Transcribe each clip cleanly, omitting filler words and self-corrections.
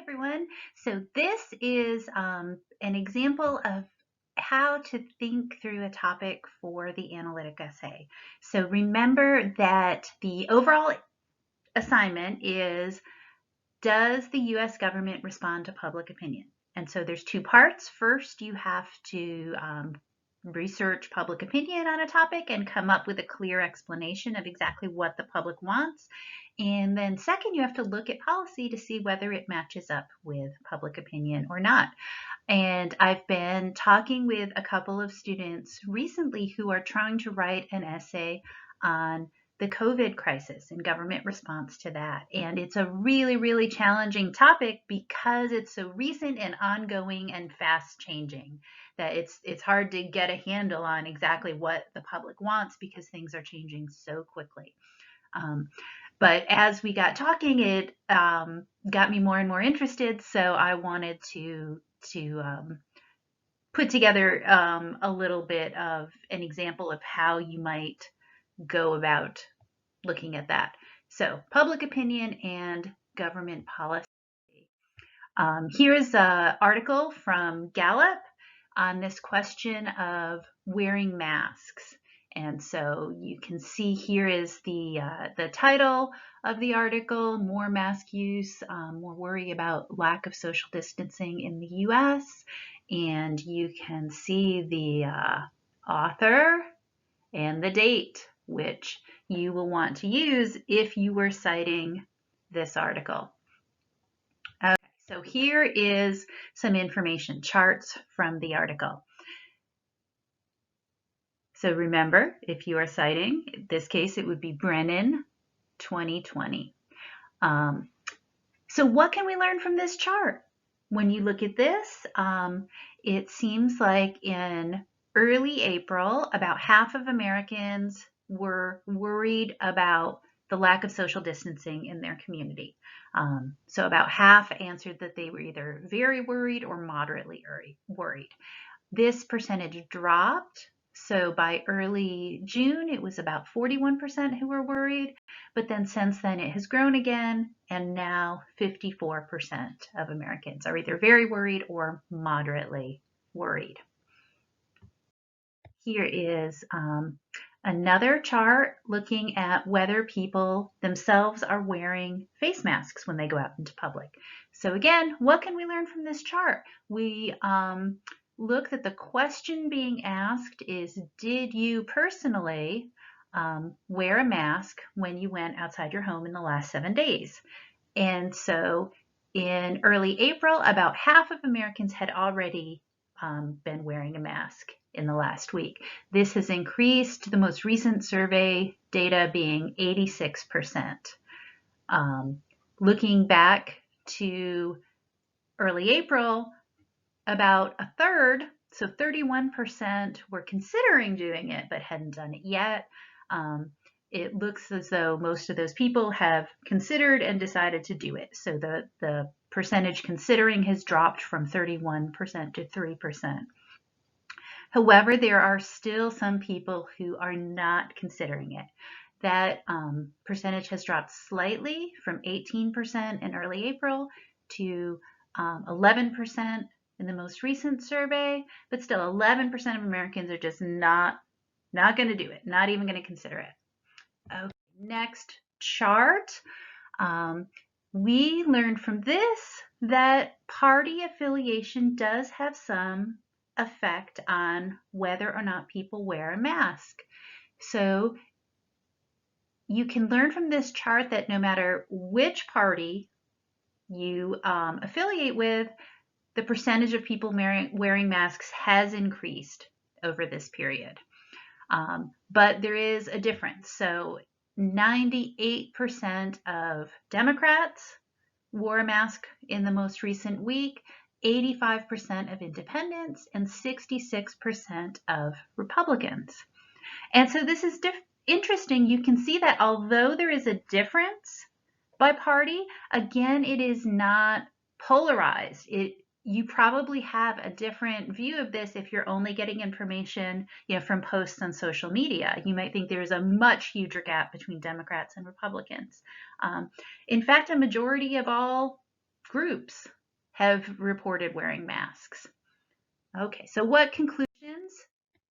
everyone. So this is an example of how to think through a topic for the analytic essay. So remember that the overall assignment is, does the US government respond to public opinion? And so there's two parts. First, you have to research public opinion on a topic and come up with a clear explanation of exactly what the public wants. And then second, you have to look at policy to see whether it matches up with public opinion or not. And I've been talking with a couple of students recently who are trying to write an essay on the COVID crisis and government response to that. And it's a really, really challenging topic because it's so recent and ongoing and fast changing that it's hard to get a handle on exactly what the public wants because things are changing so quickly. But as we got talking, it got me more and more interested. So I wanted to put together a little bit of an example of how you might go about looking at that. So public opinion and government policy. Here's an article from Gallup on this question of wearing masks. And so you can see here is the title of the article, More Mask Use, More Worry About Lack of Social Distancing in the US. And you can see the author and the date, which you will want to use if you were citing this article. Okay, so here is some information, charts from the article. So remember, if you are citing, in this case, it would be Brennan 2020. So what can we learn from this chart? When you look at this, it seems like in early April, about half of Americans were worried about the lack of social distancing in their community. So about half answered that they were either very worried or moderately worried. This percentage dropped. So by early June, it was about 41% who were worried, but then since then it has grown again, and now 54% of Americans are either very worried or moderately worried. Here is another chart looking at whether people themselves are wearing face masks when they go out into public. So again, what can we learn from this chart? We look that the question being asked is, did you personally wear a mask when you went outside your home in the last 7 days? And so in early April, about half of Americans had already been wearing a mask in the last week. This has increased, the most recent survey data being 86%. Looking back to early April, about a third, so 31%, were considering doing it but hadn't done it yet. It looks as though most of those people have considered and decided to do it. So the percentage considering has dropped from 31% to 3%. However, there are still some people who are not considering it. That percentage has dropped slightly from 18% in early April to 11% in the most recent survey, but still 11% of Americans are just not going to do it, not even going to consider it. Okay, next chart. We learned from this that party affiliation does have some effect on whether or not people wear a mask. So you can learn from this chart that no matter which party you affiliate with, the percentage of people wearing masks has increased over this period. But there is a difference. So 98% of Democrats wore a mask in the most recent week, 85% of independents, and 66% of Republicans. And so this is interesting. You can see that although there is a difference by party, again, it is not polarized. You probably have a different view of this if you're only getting information, from posts on social media. You might think there's a much huger gap between Democrats and Republicans. In fact, a majority of all groups have reported wearing masks. Okay, so what conclusions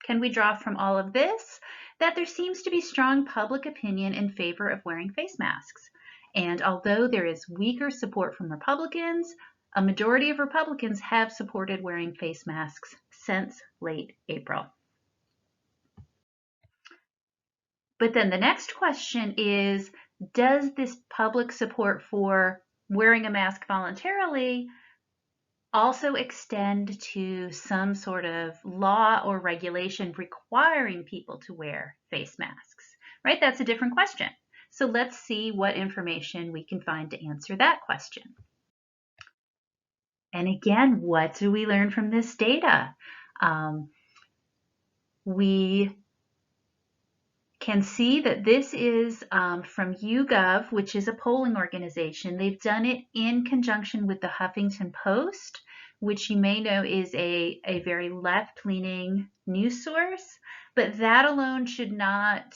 can we draw from all of this? That there seems to be strong public opinion in favor of wearing face masks. And although there is weaker support from Republicans, a majority of Republicans have supported wearing face masks since late April. But then the next question is, does this public support for wearing a mask voluntarily also extend to some sort of law or regulation requiring people to wear face masks, right? That's a different question. So let's see what information we can find to answer that question. And again, what do we learn from this data? We can see that this is from YouGov, which is a polling organization. They've done it in conjunction with the Huffington Post, which you may know is a very left-leaning news source, but that alone should not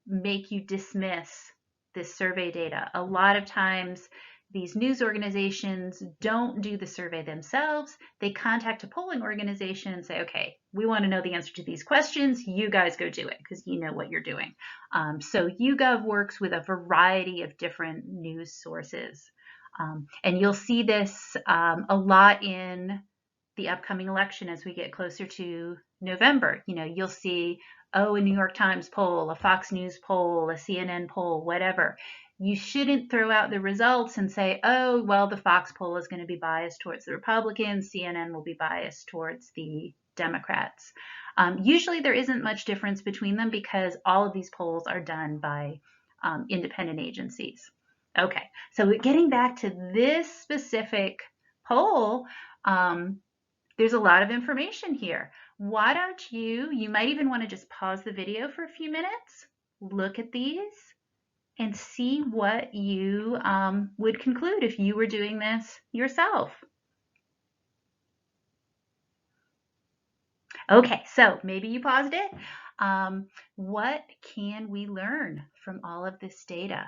make you dismiss this survey data. A lot of times, these news organizations don't do the survey themselves. They contact a polling organization and say, okay, we want to know the answer to these questions. You guys go do it because you know what you're doing. So YouGov works with a variety of different news sources. And you'll see this a lot in the upcoming election as we get closer to November. You know, you'll see, oh, a New York Times poll, a Fox News poll, a CNN poll, whatever. You shouldn't throw out the results and say, oh, well, the Fox poll is going to be biased towards the Republicans, CNN will be biased towards the Democrats. Usually there isn't much difference between them because all of these polls are done by independent agencies. Okay, so getting back to this specific poll, there's a lot of information here. Why don't you might even want to just pause the video for a few minutes, look at these, and see what you would conclude if you were doing this yourself. Okay, so maybe you paused it. What can we learn from all of this data?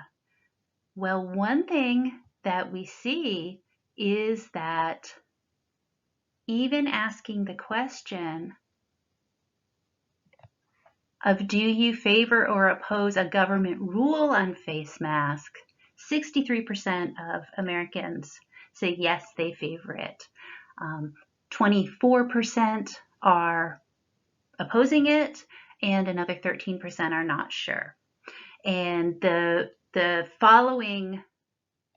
Well, one thing that we see is that even asking the question of do you favor or oppose a government rule on face masks, 63% of Americans say yes, they favor it. 24% are opposing it, and another 13% are not sure. And the following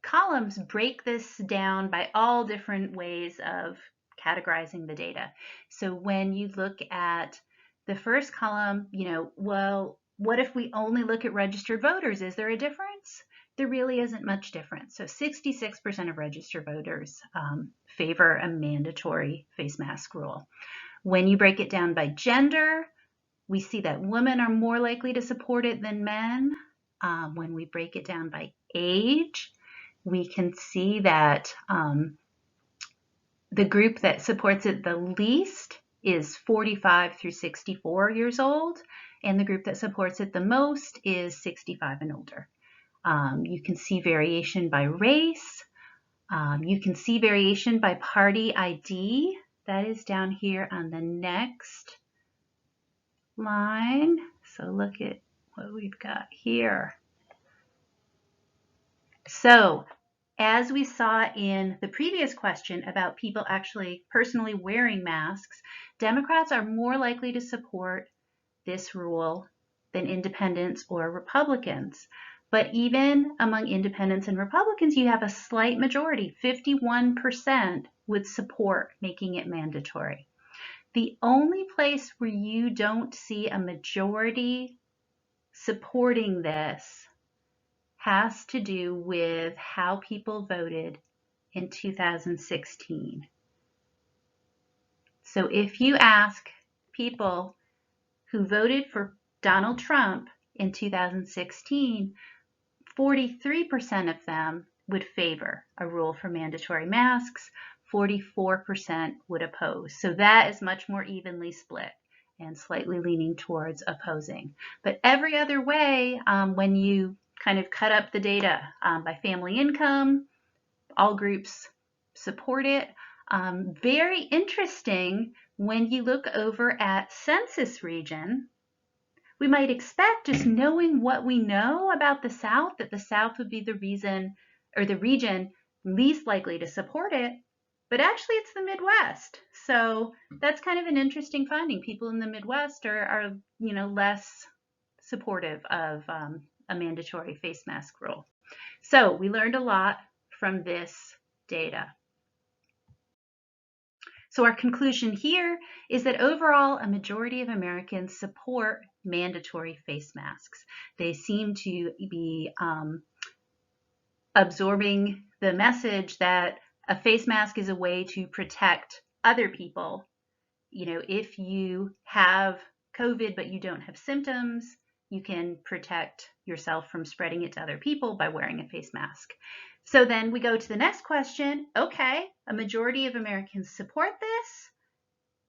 columns break this down by all different ways of categorizing the data. So when you look at the first column, you know, well, what if we only look at registered voters? Is there a difference? There really isn't much difference. So 66% of registered voters favor a mandatory face mask rule. When you break it down by gender, we see that women are more likely to support it than men. When we break it down by age, we can see that the group that supports it the least is 45 through 64 years old, and the group that supports it the most is 65 and older. You can see variation by race. You can see variation by party ID. That is down here on the next line. So look at what we've got here. So as we saw in the previous question about people actually personally wearing masks, Democrats are more likely to support this rule than independents or Republicans. But even among independents and Republicans, you have a slight majority. 51% would support making it mandatory. The only place where you don't see a majority supporting this has to do with how people voted in 2016. So if you ask people who voted for Donald Trump in 2016, 43% of them would favor a rule for mandatory masks, 44% would oppose. So that is much more evenly split and slightly leaning towards opposing. But every other way, when you kind of cut up the data by family income, all groups support it. Very interesting when you look over at census region. We might expect, just knowing what we know about the South, that the South would be the reason or the region least likely to support it, but actually it's the Midwest. So that's kind of an interesting finding. People in the Midwest are less supportive of a mandatory face mask rule. So we learned a lot from this data. So our conclusion here is that overall, a majority of Americans support mandatory face masks. They seem to be absorbing the message that a face mask is a way to protect other people. If you have COVID but you don't have symptoms, you can protect yourself from spreading it to other people by wearing a face mask. So then we go to the next question. Okay, a majority of Americans support this.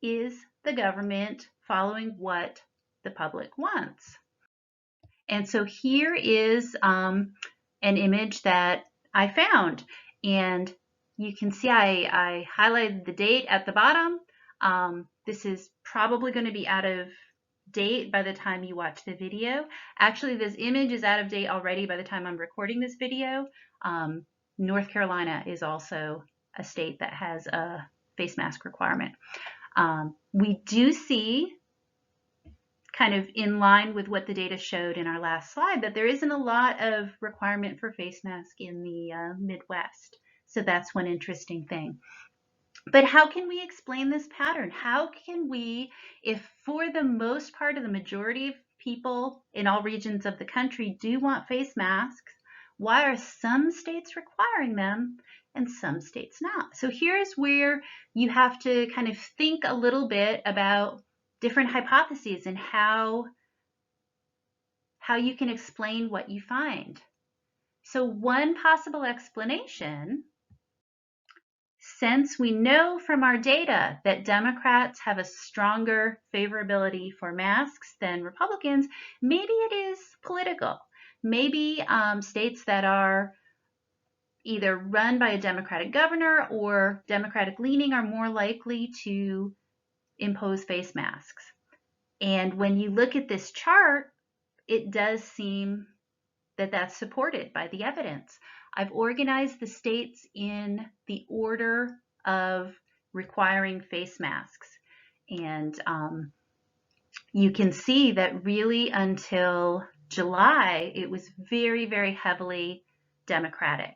Is the government following what the public wants? And so here is an image that I found. And you can see I highlighted the date at the bottom. This is probably going to be out of date by the time you watch the video. Actually, this image is out of date already by the time I'm recording this video. North Carolina is also a state that has a face mask requirement. We do see, kind of in line with what the data showed in our last slide, that there isn't a lot of requirement for face mask in the Midwest. So that's one interesting thing. But how can we explain this pattern? How can we, if for the most part of the majority of people in all regions of the country do want face masks, why are some states requiring them and some states not? So here's where you have to kind of think a little bit about different hypotheses and how you can explain what you find. So one possible explanation, since we know from our data that Democrats have a stronger favorability for masks than Republicans, maybe it is political. Maybe states that are either run by a Democratic governor or Democratic leaning are more likely to impose face masks. And when you look at this chart, it does seem that that's supported by the evidence. I've organized the states in the order of requiring face masks. And you can see that really until July, it was very, very heavily Democratic.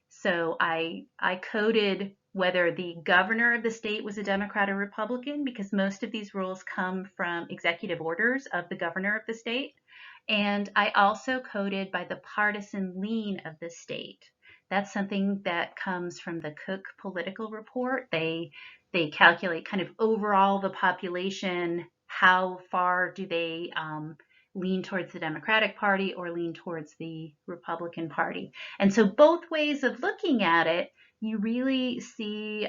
So I coded whether the governor of the state was a Democrat or Republican, because most of these rules come from executive orders of the governor of the state. And I also coded by the partisan lean of the state. That's something that comes from the Cook Political Report. They calculate kind of overall the population, how far do they lean towards the Democratic Party or lean towards the Republican Party. And so both ways of looking at it, you really see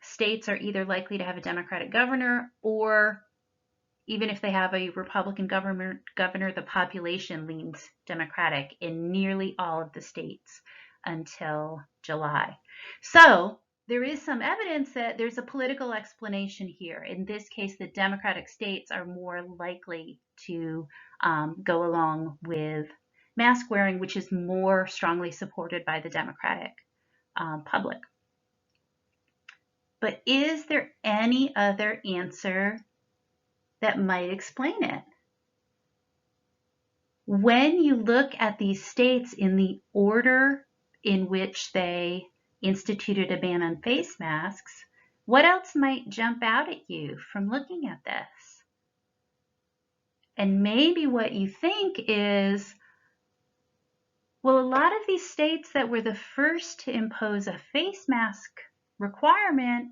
states are either likely to have a Democratic governor, or even if they have a Republican governor, the population leans Democratic in nearly all of the states until July. So there is some evidence that there's a political explanation here. In this case, the Democratic states are more likely to go along with mask wearing, which is more strongly supported by the Democratic public. But is there any other answer that might explain it? When you look at these states in the order in which they instituted a ban on face masks, what else might jump out at you from looking at this? And maybe what you think is, well, a lot of these states that were the first to impose a face mask requirement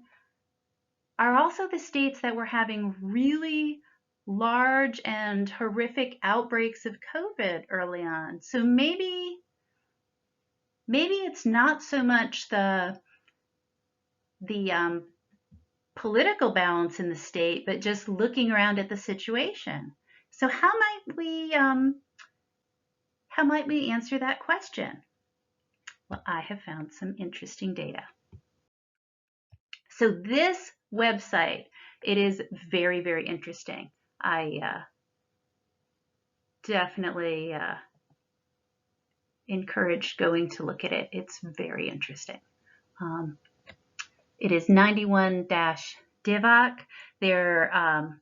are also the states that were having really large and horrific outbreaks of COVID early on. So maybe it's not so much the political balance in the state, but just looking around at the situation. So how might we answer that question? Well, I have found some interesting data. So this website, it is very, very interesting. I definitely encourage going to look at it. It's very interesting. It is 91-DIVOC. Their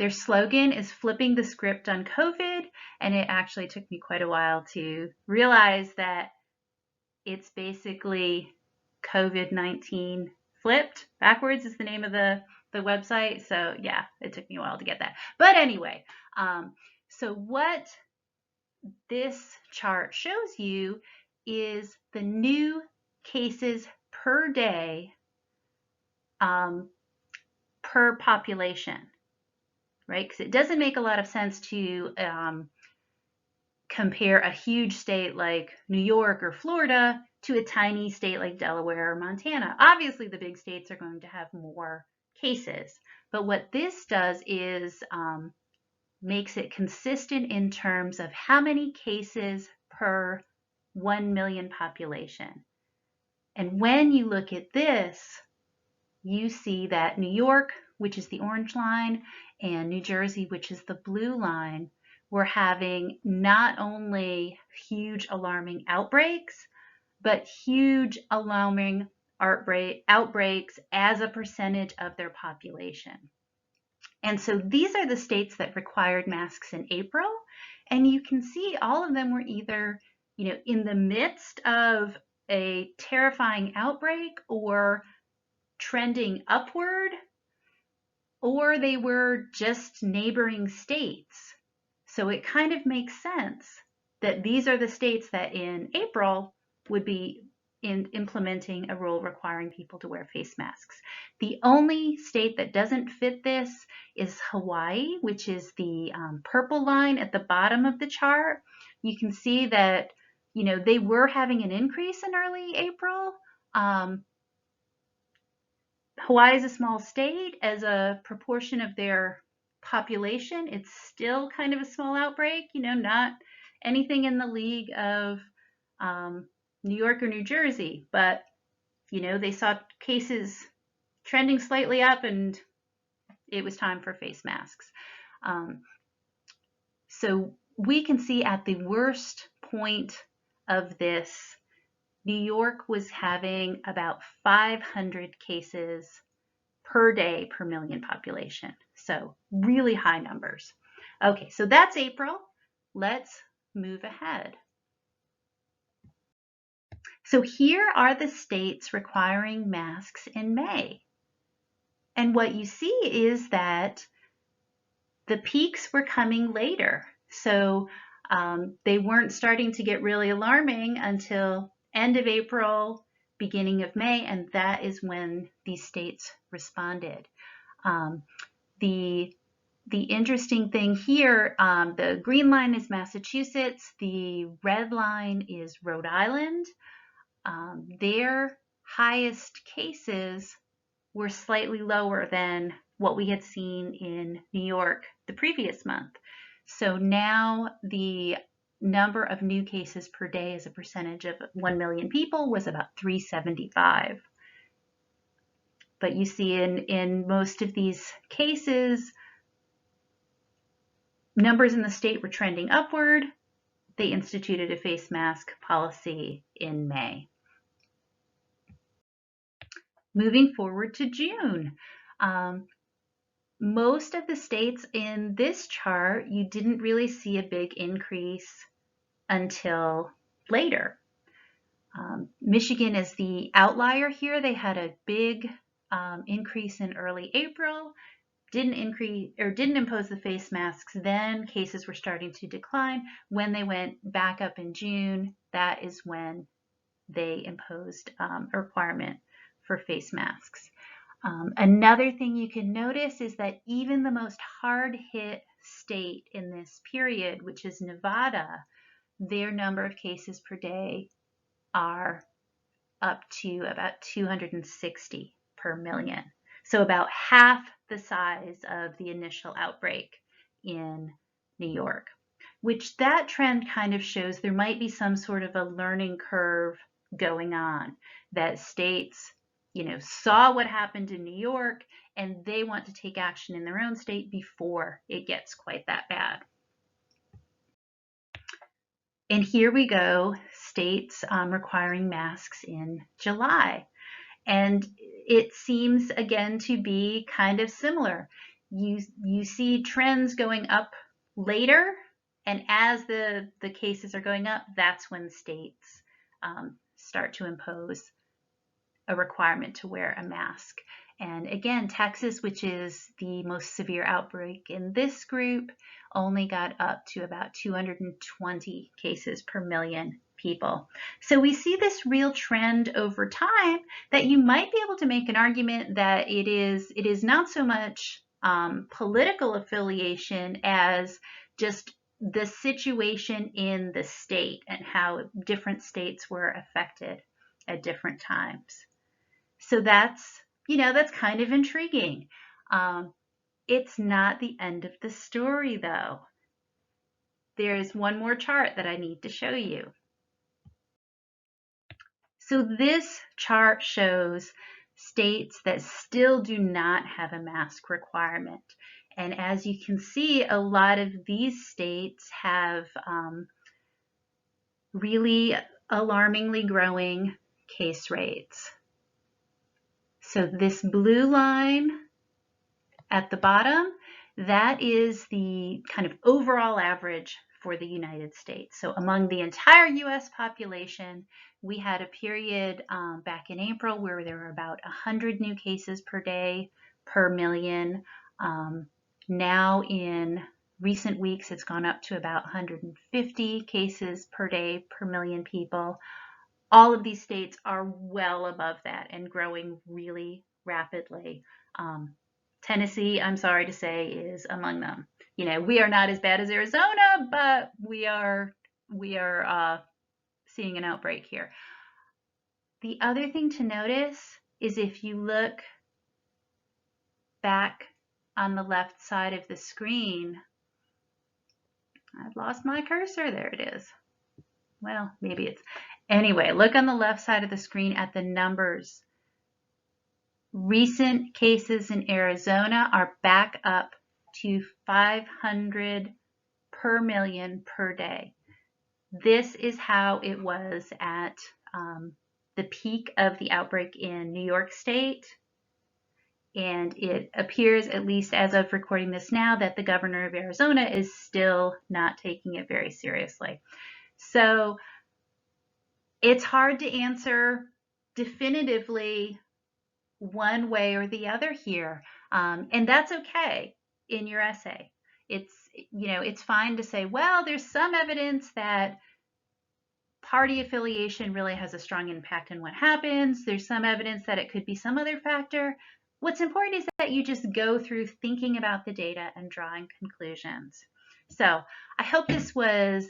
slogan is flipping the script on COVID, and it actually took me quite a while to realize that it's basically COVID-19 flipped backwards is the name of the website. So yeah, it took me a while to get that. But anyway, so what this chart shows you is the new cases per day per population, right? Because it doesn't make a lot of sense to compare a huge state like New York or Florida to a tiny state like Delaware or Montana. Obviously, the big states are going to have more cases, but what this does is makes it consistent in terms of how many cases per 1 million population. And when you look at this, you see that New York, which is the orange line, and New Jersey, which is the blue line, we're having not only huge alarming outbreaks, but huge alarming outbreaks as a percentage of their population. And so these are the states that required masks in April. And you can see all of them were either, in the midst of a terrifying outbreak or trending upward, or they were just neighboring states. So it kind of makes sense that these are the states that in April would be implementing a rule requiring people to wear face masks. The only state that doesn't fit this is Hawaii, which is the purple line at the bottom of the chart. You can see that, they were having an increase in early April. Hawaii is a small state. As a proportion of their population, it's still kind of a small outbreak, not anything in the league of New York or New Jersey, but, they saw cases trending slightly up and it was time for face masks. So we can see at the worst point of this, New York was having about 500 cases per day per million population. So really high numbers. Okay, so that's April. Let's move ahead. So here are the states requiring masks in May. And what you see is that the peaks were coming later. So they weren't starting to get really alarming until end of April, beginning of May, and that is when these states responded. The interesting thing here, the green line is Massachusetts, the red line is Rhode Island. Their highest cases were slightly lower than what we had seen in New York the previous month. So now the number of new cases per day as a percentage of 1 million people was about 375. But you see in most of these cases, numbers in the state were trending upward. They instituted a face mask policy in May. Moving forward to June. Most of the states in this chart, you didn't really see a big increase until later. Michigan is the outlier here. They had a big increase in early April, didn't impose the face masks. Then cases were starting to decline. When they went back up in June, that is when they imposed a requirement for face masks. Another thing you can notice is that even the most hard-hit state in this period, which is Nevada, their number of cases per day are up to about 260 per million. So about half the size of the initial outbreak in New York, which that trend kind of shows there might be some sort of a learning curve going on, that states saw what happened in New York, and they want to take action in their own state before it gets quite that bad. And here we go, states requiring masks in July. And it seems, again, to be kind of similar. You see trends going up later, and as the cases are going up, that's when states start to impose a requirement to wear a mask. And again, Texas, which is the most severe outbreak in this group, only got up to about 220 cases per million people. So we see this real trend over time that you might be able to make an argument that it is not so much political affiliation as just the situation in the state and how different states were affected at different times. So that's kind of intriguing. It's not the end of the story, though. There's one more chart that I need to show you. So this chart shows states that still do not have a mask requirement. And as you can see, a lot of these states have really alarmingly growing case rates. So this blue line at the bottom, that is the kind of overall average for the United States. So among the entire US population, we had a period back in April where there were about 100 new cases per day per million. Now in recent weeks, it's gone up to about 150 cases per day per million people. All of these states are well above that and growing really rapidly. Tennessee, I'm sorry to say, is among them. We are not as bad as Arizona, but we are seeing an outbreak here. The other thing to notice is if you look back on the left side of the screen, I've lost my cursor. There it is. Well, maybe it's, anyway, look on the left side of the screen at the numbers. Recent cases in Arizona are back up to 500 per million per day. This is how it was at the peak of the outbreak in New York State. And it appears, at least as of recording this now, that the governor of Arizona is still not taking it very seriously. So it's hard to answer definitively one way or the other here. And that's okay in your essay. It's fine to say, well, there's some evidence that party affiliation really has a strong impact on what happens. There's some evidence that it could be some other factor. What's important is that you just go through thinking about the data and drawing conclusions. So I hope this was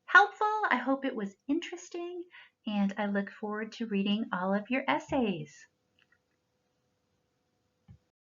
helpful. I hope it was interesting, and I look forward to reading all of your essays.